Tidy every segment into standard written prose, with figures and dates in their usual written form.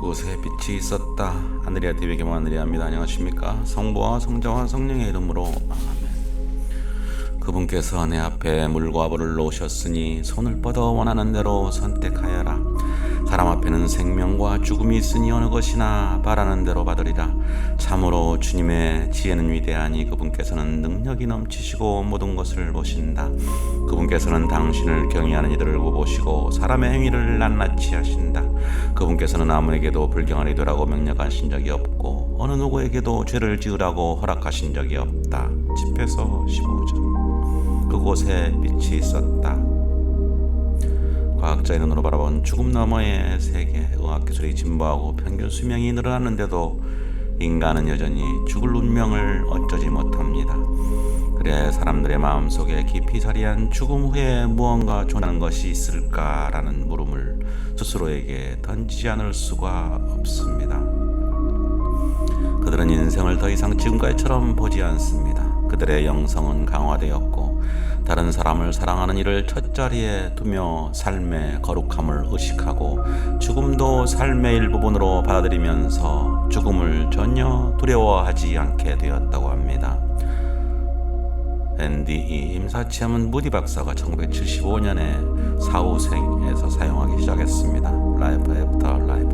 그곳에 빛이 있었다. 하늘이야 디베게모 하늘이야입니다. 안녕하십니까? 성부와 성자와 성령의 이름으로 아멘. 그분께서 내 앞에 물과 불을 놓으셨으니 손을 뻗어 원하는 대로 선택하여라. 사람 앞에는 생명과 죽음이 있으니 어느 것이나 바라는 대로 받으리라. 참으로 주님의 지혜는 위대하니 그분께서는 능력이 넘치시고 모든 것을 보신다. 그분께서는 당신을 경외하는 이들을 보시고 사람의 행위를 낱낱이 하신다. 그분께서는 아무에게도 불경하리 되라고 명령하신 적이 없고 어느 누구에게도 죄를 지으라고 허락하신 적이 없다. 집에서 15절. 그곳에 빛이 있었다. 과학자의 눈으로 바라본 죽음 너머의 세계, 의학기술이 진보하고 평균 수명이 늘어났는데도 인간은 여전히 죽을 운명을 어쩌지 못합니다. 그래 사람들의 마음속에 깊이 자리한 죽음 후에 무언가 존재하는 것이 있을까라는 물음을 스스로에게 던지지 않을 수가 없습니다. 그들은 인생을 더 이상 지금까지처럼 보지 않습니다. 그들의 영성은 강화되었고 다른 사람을 사랑하는 이를 첫자리에 두며 삶의 거룩함을 의식하고 죽음도 삶의 일부분으로 받아들이면서 죽음을 전혀 두려워하지 않게 되었다고 합니다. NDE 임사체험은 무디 박사가 1975년에 사후생에서 사용하기 시작했습니다. 라이프 애프터 라이프.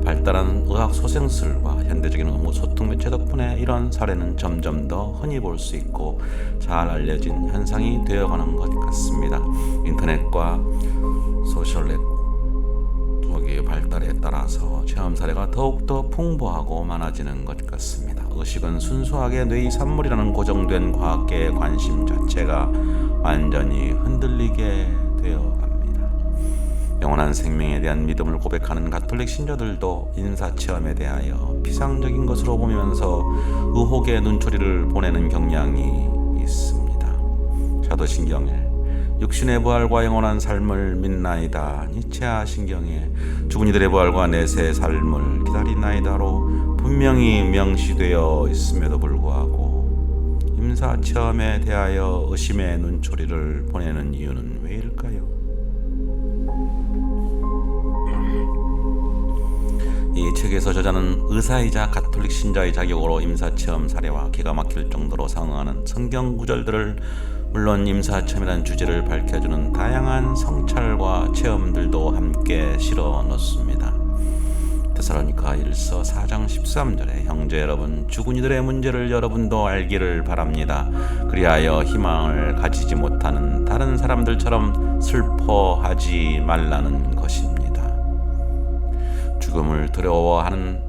발달한 의학 소생술과 현대적인 의무 소통 매체 덕분에 이런 사례는 점점 더 흔히 볼 수 있고 잘 알려진 현상이 되어가는 것 같습니다. 인터넷과 소셜 네트워크의 발달에 따라서 체험 사례가 더욱더 풍부하고 많아지는 것 같습니다. 의식은 순수하게 뇌의 산물이라는 고정된 과학계의 관심 자체가 완전히 흔들리게 되어갑니다. 영원한 생명에 대한 믿음을 고백하는 가톨릭 신자들도 인사체험에 대하여 피상적인 것으로 보면서 의혹의 눈초리를 보내는 경향이 있습니다. 사도신경에 육신의 부활과 영원한 삶을 믿나이다. 니체아 신경에 죽은 이들의 부활과 내세의 삶을 기다리나이다로 분명히 명시되어 있음에도 불구하고 임사체험에 대하여 의심의 눈초리를 보내는 이유는 왜일까요? 이 책에서 저자는 의사이자 가톨릭 신자의 자격으로 임사체험 사례와 기가 막힐 정도로 상응하는 성경 구절들을 물론 임사체험이라는 주제를 밝혀주는 다양한 성찰과 체험들도 함께 실어 놓습니다. 데살로니가 1서 4장 13절에 형제 여러분 죽은 이들의 문제를 여러분도 알기를 바랍니다. 그리하여 희망을 가지지 못하는 다른 사람들처럼 슬퍼하지 말라는 것입니다. 죽음을 두려워하면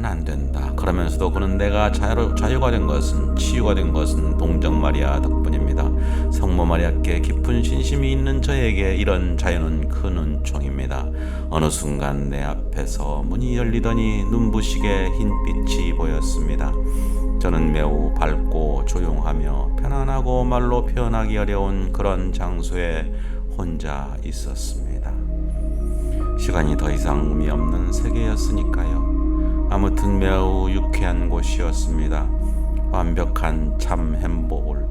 안 된다. 그러면서도 그는 내가 자유가 된 것은 치유가 된 것은 동정 마리아 덕분입니다. 성모 마리아께 깊은 신심이 있는 저에게 이런 자유는 큰 은총입니다. 어느 순간 내 앞에서 문이 열리더니 눈부시게 흰빛이 보였습니다. 저는 매우 밝고 조용하며 편안하고 말로 표현하기 어려운 그런 장소에 혼자 있었습니다. 시간이 더 이상 의미 없는 세계였으니까요. 아무튼 매우 유쾌한 곳이었습니다. 완벽한 참 행복을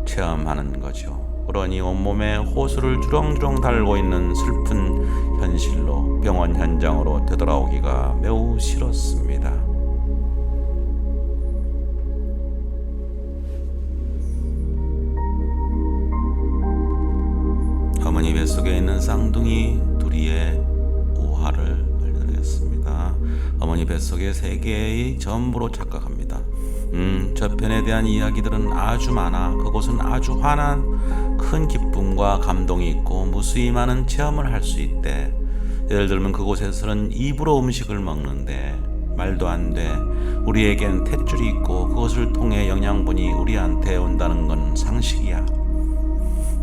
체험하는 거죠. 그러니 온몸에 호수를 주렁주렁 달고 있는 슬픈 현실로 병원 현장으로 되돌아오기가 매우 싫었습니다. 어머니 뱃속에 있는 쌍둥이 둘이의 우화를 알려드리겠습니다. 어머니 뱃속의 세계의 전부로 착각합니다. 저편에 대한 이야기들은 아주 많아. 그곳은 아주 환한 큰 기쁨과 감동이 있고 무수히 많은 체험을 할 수 있대. 예를 들면 그곳에서는 입으로 음식을 먹는데 말도 안 돼. 우리에겐 탯줄이 있고 그것을 통해 영양분이 우리한테 온다는 건 상식이야.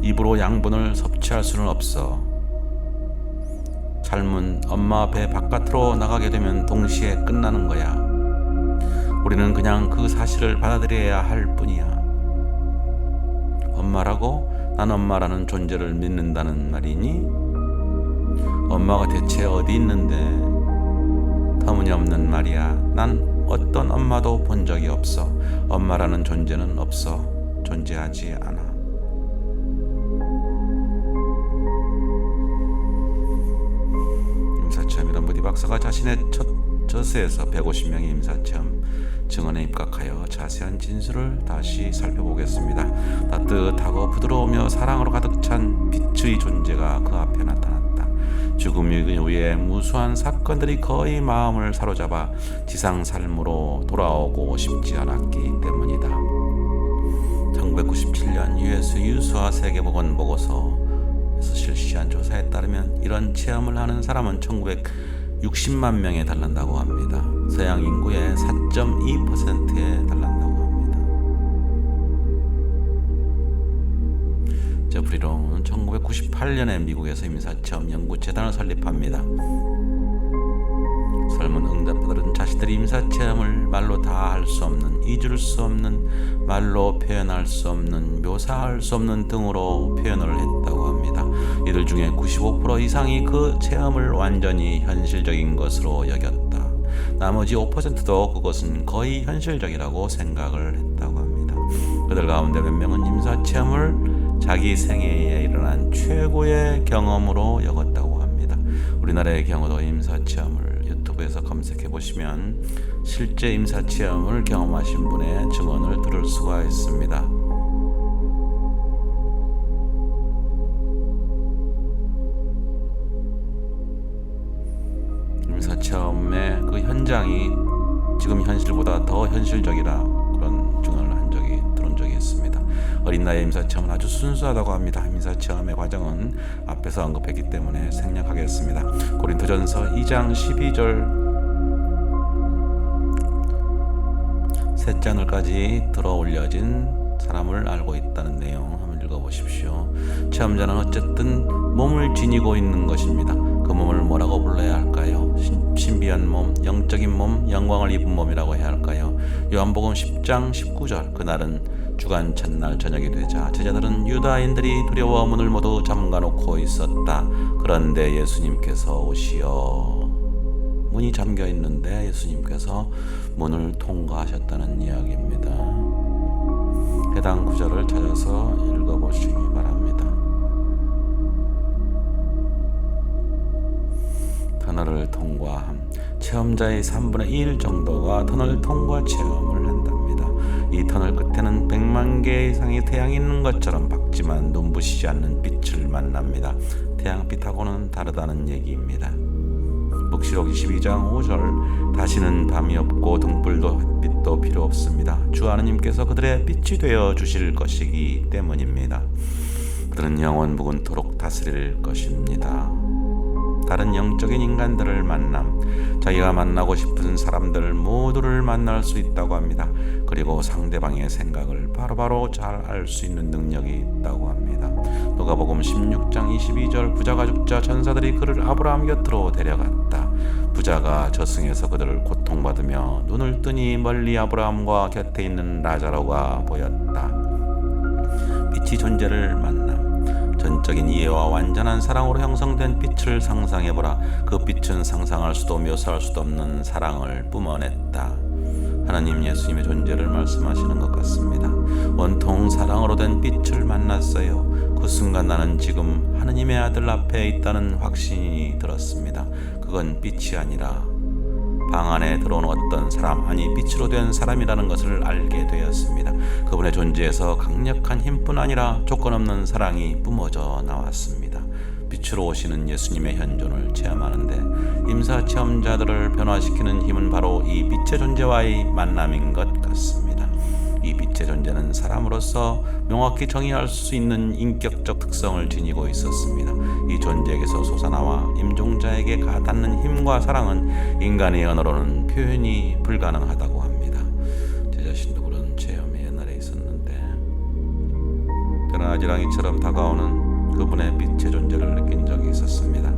입으로 양분을 섭취할 수는 없어. 삶은 엄마 배 바깥으로 나가게 되면 동시에 끝나는 거야. 우리는 그냥 그 사실을 받아들여야 할 뿐이야. 엄마라고? 난 엄마라는 존재를 믿는다는 말이니? 엄마가 대체 어디 있는데? 터무니없는 말이야. 난 어떤 엄마도 본 적이 없어. 엄마라는 존재는 없어. 존재하지 않아. 임사체험이란 무디 박사가 자신의 첫 저서에서 150명의 임사체험 증언에 입각하여 자세한 진술을 다시 살펴보겠습니다. 따뜻하고 부드러우며 사랑으로 가득 찬 빛의 존재가 그 앞에 나타났다. 죽음 이후에 무수한 사건들이 그의 마음을 사로잡아 지상 삶으로 돌아오고 싶지 않았기 때문이다. 1997년 US 유수화 세계보건 보고서에서 실시한 조사에 따르면 이런 체험을 하는 사람은 1960만 명에 달한다고 합니다. 서양 인구의 4.2%에 달한다고 합니다. 제프리 롱은 1998년에 미국에서 임사체험 연구재단을 설립합니다. 설문 응답자들은 자신들이 임사체험을 말로 다 할 수 없는, 잊을 수 없는, 말로 표현할 수 없는, 묘사할 수 없는 등으로 표현을 했다고 합니다. 이들 중에 95% 이상이 그 체험을 완전히 현실적인 것으로 여겼다. 나머지 5%도 그것은 거의 현실적이라고 생각을 했다고 합니다. 그들 가운데 몇 명은 임사체험을 자기 생애에 일어난 최고의 경험으로 여겼다고 합니다. 우리나라의 경우도 임사체험을 유튜브에서 검색해 보시면 실제 임사체험을 경험하신 분의 증언을 들을 수가 있습니다. 임사체험의 그 현장이 지금 현실보다 더 현실적이라 그런 증언을 들은 적이 있습니다. 어린 나이의 임사체험은 아주 순수하다고 합니다. 임사체험의 과정은 앞에서 언급했기 때문에 생략하겠습니다. 고린도전서 2장 12절 셋째 하늘까지 들어 올려진 사람을 알고 있다는 내용 한번 읽어보십시오. 체험자는 어쨌든 몸을 지니고 있는 것입니다. 그 몸을 뭐라고 불러야 할까요? 신비한 몸, 영적인 몸, 영광을 입은 몸이라고 해야 할까요? 요한복음 10장 19절 그날은 주간 첫날 저녁이 되자 제자들은 유다인들이 두려워 문을 모두 잠가놓고 있었다. 그런데 예수님께서 오시어 문이 잠겨 있는데 예수님께서 문을 통과하셨다는 이야기입니다. 해당 구절을 찾아서 읽어보시기 바랍니다. 터널을 통과함. 체험자의 3분의 1 정도가 터널 통과 체험을 한답니다. 이 터널 끝에는 100만 개 이상의 태양이 있는 것처럼 밝지만 눈부시지 않는 빛을 만납니다. 태양빛하고는 다르다는 얘기입니다. 묵시록 22장 5절 다시는 밤이 없고 등불도 햇빛도 필요 없습니다. 주 하느님께서 그들의 빛이 되어 주실 것이기 때문입니다. 그들은 영원 무근토록 다스릴 것입니다. 다른 영적인 인간들을 만남, 자기가 만나고 싶은 사람들 모두를 만날 수 있다고 합니다. 그리고 상대방의 생각을 바로바로 잘 알 수 있는 능력이 있다고 합니다. 누가복음 16장 22절 부자가 죽자 천사들이 그를 아브라함 곁으로 데려갔다. 부자가 저승에서 그들을 고통받으며 눈을 뜨니 멀리 아브라함과 곁에 있는 라자로가 보였다. 빛이 존재를 만남. 전적인 이해와 완전한 사랑으로 형성된 빛을 상상해보라. 그 빛은 상상할 수도 묘사할 수도 없는 사랑을 뿜어냈다. 하나님 예수님의 존재를 말씀하시는 것 같습니다. 원통 사랑으로 된 빛을 만났어요. 그 순간 나는 지금 하느님의 아들 앞에 있다는 확신이 들었습니다. 그건 빛이 아니라 방 안에 들어온 어떤 사람, 아니 빛으로 된 사람이라는 것을 알게 되었습니다. 그분의 존재에서 강력한 힘뿐 아니라 조건 없는 사랑이 뿜어져 나왔습니다. 빛으로 오시는 예수님의 현존을 체험하는데 임사체험자들을 변화시키는 힘은 바로 이 빛의 존재와의 만남인 것 같습니다. 이 빛의 존재는 사람으로서 명확히 정의할 수 있는 인격적 특성을 지니고 있었습니다. 이 존재에게서 솟아나와 임종자에게 닿는 힘과 사랑은 인간의 언어로는 표현이 불가능하다고 합니다. 제 자신도 그런 체험이 옛날에 있었는데 저는 아지랑이처럼 다가오는 그분의 빛의 존재를 느낀 적이 있었습니다.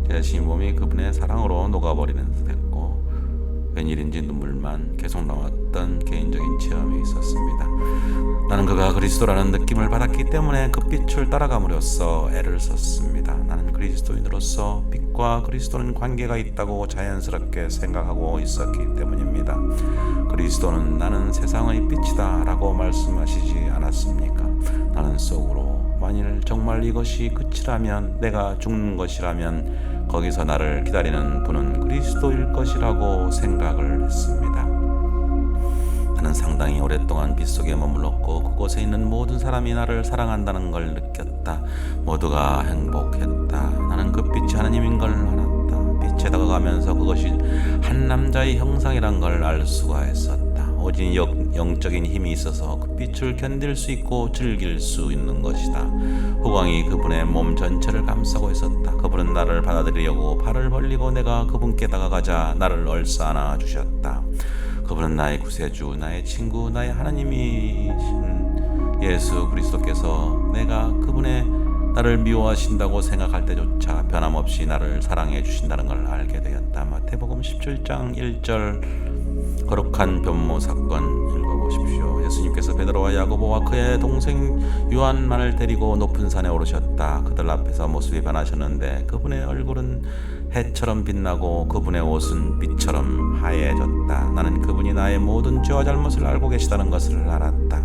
제 자신의 몸이 그분의 사랑으로 녹아버리는 듯했고 웬일인지 눈물만 계속 나왔던 개인적인 체험이 있었습니다. 나는 그가 그리스도라는 느낌을 받았기 때문에 그 빛을 따라감으로써 애를 썼습니다. 나는 그리스도인으로서 빛과 그리스도는 관계가 있다고 자연스럽게 생각하고 있었기 때문입니다. 그리스도는 나는 세상의 빛이다 라고 말씀하시지 않았습니까? 나는 속으로 만일 정말 이것이 끝이라면, 내가 죽는 것이라면 거기서 나를 기다리는 분은 그리스도일 것이라고 생각을 했습니다. 나는 상당히 오랫동안 빛 속에 머물렀고 그곳에 있는 모든 사람이 나를 사랑한다는 걸 느꼈다. 모두가 행복했다. 나는 그 빛이 하나님인 걸 알았다. 빛에 다가가면서 그것이 한 남자의 형상이란 걸 알 수가 있었다. 오직 영적인 힘이 있어서 그 빛을 견딜 수 있고 즐길 수 있는 것이다. 후광이 그분의 몸 전체를 감싸고 있었다. 그분은 나를 받아들이려고 발을 벌리고 내가 그분께 다가가자 나를 얼싸안아 주셨다. 그분은 나의 구세주, 나의 친구, 나의 하나님이신 예수 그리스도께서 내가 그분의 나를 미워하신다고 생각할 때조차 변함없이 나를 사랑해 주신다는 걸 알게 되었다. 마태복음 17장 1절 거룩한 변모 사건 읽어보십시오. 예수님께서 베드로와 야고보와 그의 동생 요한만을 데리고 높은 산에 오르셨다. 그들 앞에서 모습이 변하셨는데 그분의 얼굴은 해처럼 빛나고 그분의 옷은 빛처럼 하얘졌다. 나는 그분이 나의 모든 죄와 잘못을 알고 계시다는 것을 알았다.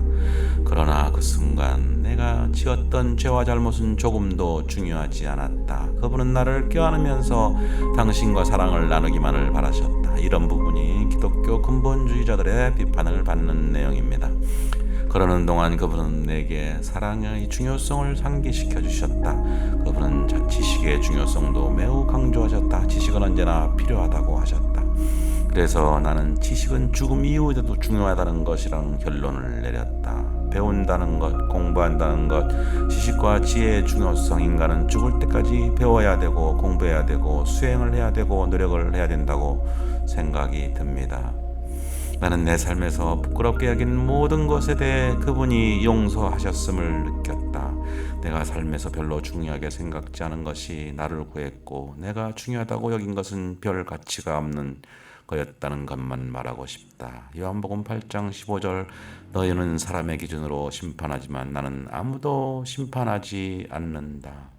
그러나 그 순간 내가 지었던 죄와 잘못은 조금도 중요하지 않았다. 그분은 나를 껴안으면서 당신과 사랑을 나누기만을 바라셨다. 이런 부분이 기독교 근본주의자들의 비판을 받는 내용입니다. 그러는 동안 그분은 내게 사랑의 중요성을 상기시켜 주셨다. 그분은 지식의 중요성도 매우 강조하셨다. 지식은 언제나 필요하다고 하셨다. 그래서 나는 지식은 죽음 이후에도 중요하다는 것이란 결론을 내렸다. 배운다는 것, 공부한다는 것, 지식과 지혜의 중요성, 인간은 죽을 때까지 배워야 되고 공부해야 되고 수행을 해야 되고 노력을 해야 된다고 생각이 듭니다. 나는 내 삶에서 부끄럽게 여긴 모든 것에 대해 그분이 용서하셨음을 느꼈다. 내가 삶에서 별로 중요하게 생각지 않은 것이 나를 구했고 내가 중요하다고 여긴 것은 별 가치가 없는 거였다는 것만 말하고 싶다. 요한복음 8장 15절 너희는 사람의 기준으로 심판하지만 나는 아무도 심판하지 않는다.